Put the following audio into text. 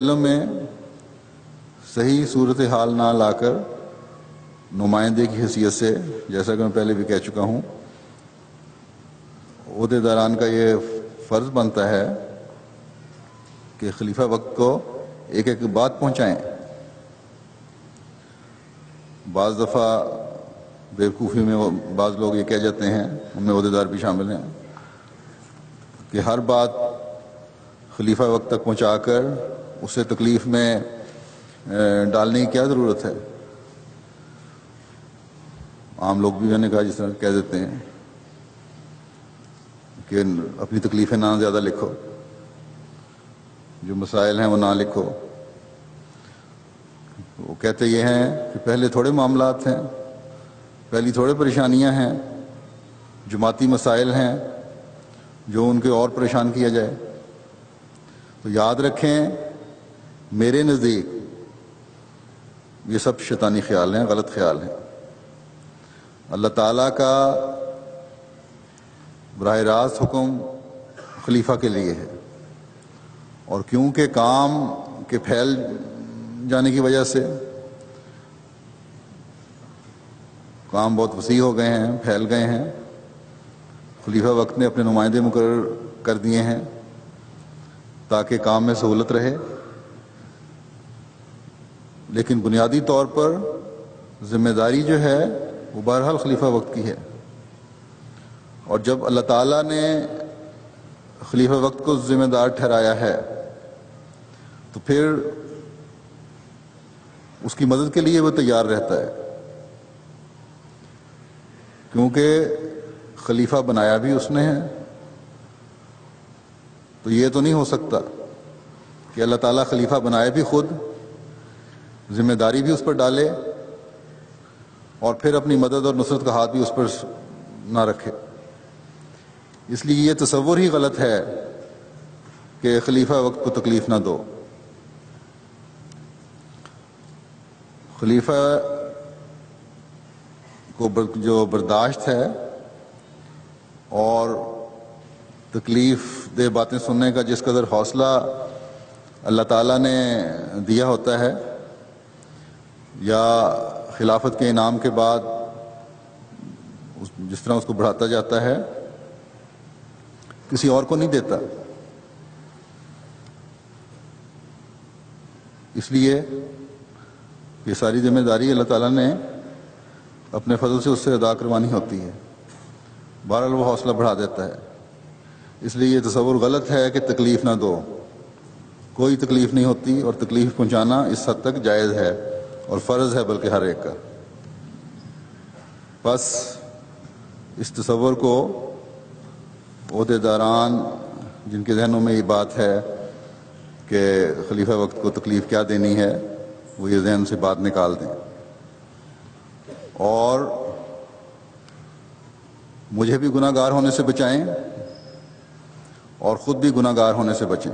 علم میں صحیح صورتحال نہ لا کر نمائندے کی حیثیت سے، جیسا کہ میں پہلے بھی کہہ چکا ہوں، عہدیداران کا یہ فرض بنتا ہے کہ خلیفہ وقت کو ایک ایک بات پہنچائیں۔ بعض دفعہ بیوقوفی میں بعض لوگ یہ کہہ جاتے ہیں، ان میں عہدیدار بھی شامل ہیں، کہ ہر بات خلیفہ وقت تک پہنچا کر اسے تکلیف میں ڈالنے کی کیا ضرورت ہے۔ عام لوگ بھی میں نے کہا جس طرح کہہ دیتے ہیں کہ اپنی تکلیفیں نہ زیادہ لکھو، جو مسائل ہیں وہ نہ لکھو۔ وہ کہتے یہ ہیں کہ پہلے تھوڑے معاملات ہیں، پہلی تھوڑے پریشانیاں ہیں، جماعتی مسائل ہیں جو ان کے اور پریشان کیا جائے۔ تو یاد رکھیں، میرے نزدیک یہ سب شیطانی خیال ہیں، غلط خیال ہیں۔ اللہ تعالیٰ کا براہ راست حکم خلیفہ کے لیے ہے، اور کیونکہ کام کے پھیل جانے کی وجہ سے کام بہت وسیع ہو گئے ہیں، پھیل گئے ہیں، خلیفہ وقت نے اپنے نمائندے مقرر کر دیے ہیں تاکہ کام میں سہولت رہے، لیکن بنیادی طور پر ذمہ داری جو ہے وہ بہرحال خلیفہ وقت کی ہے۔ اور جب اللہ تعالیٰ نے خلیفہ وقت کو ذمہ دار ٹھہرایا ہے تو پھر اس کی مدد کے لیے وہ تیار رہتا ہے، کیونکہ خلیفہ بنایا بھی اس نے ہے۔ تو یہ تو نہیں ہو سکتا کہ اللہ تعالیٰ خلیفہ بنائے بھی خود، ذمہ داری بھی اس پر ڈالے، اور پھر اپنی مدد اور نصرت کا ہاتھ بھی اس پر نہ رکھے۔ اس لیے یہ تصور ہی غلط ہے کہ خلیفہ وقت کو تکلیف نہ دو۔ خلیفہ کو جو برداشت ہے اور تکلیف دہ باتیں سننے کا جس قدر حوصلہ اللہ تعالیٰ نے دیا ہوتا ہے، یا خلافت کے انعام کے بعد جس طرح اس کو بڑھاتا جاتا ہے، کسی اور کو نہیں دیتا۔ اس لیے یہ ساری ذمہ داری اللہ تعالیٰ نے اپنے فضل سے اس سے ادا کروانی ہوتی ہے، بہرحال وہ حوصلہ بڑھا دیتا ہے۔ اس لیے یہ تصور غلط ہے کہ تکلیف نہ دو، کوئی تکلیف نہیں ہوتی، اور تکلیف پہنچانا اس حد تک جائز ہے اور فرض ہے بلکہ ہر ایک کا۔ بس اس تصور کو عہدیداران جن کے ذہنوں میں یہ بات ہے کہ خلیفہ وقت کو تکلیف کیا دینی ہے، وہ یہ ذہن سے بات نکال دیں، اور مجھے بھی گناہ گار ہونے سے بچائیں اور خود بھی گناہ گار ہونے سے بچیں۔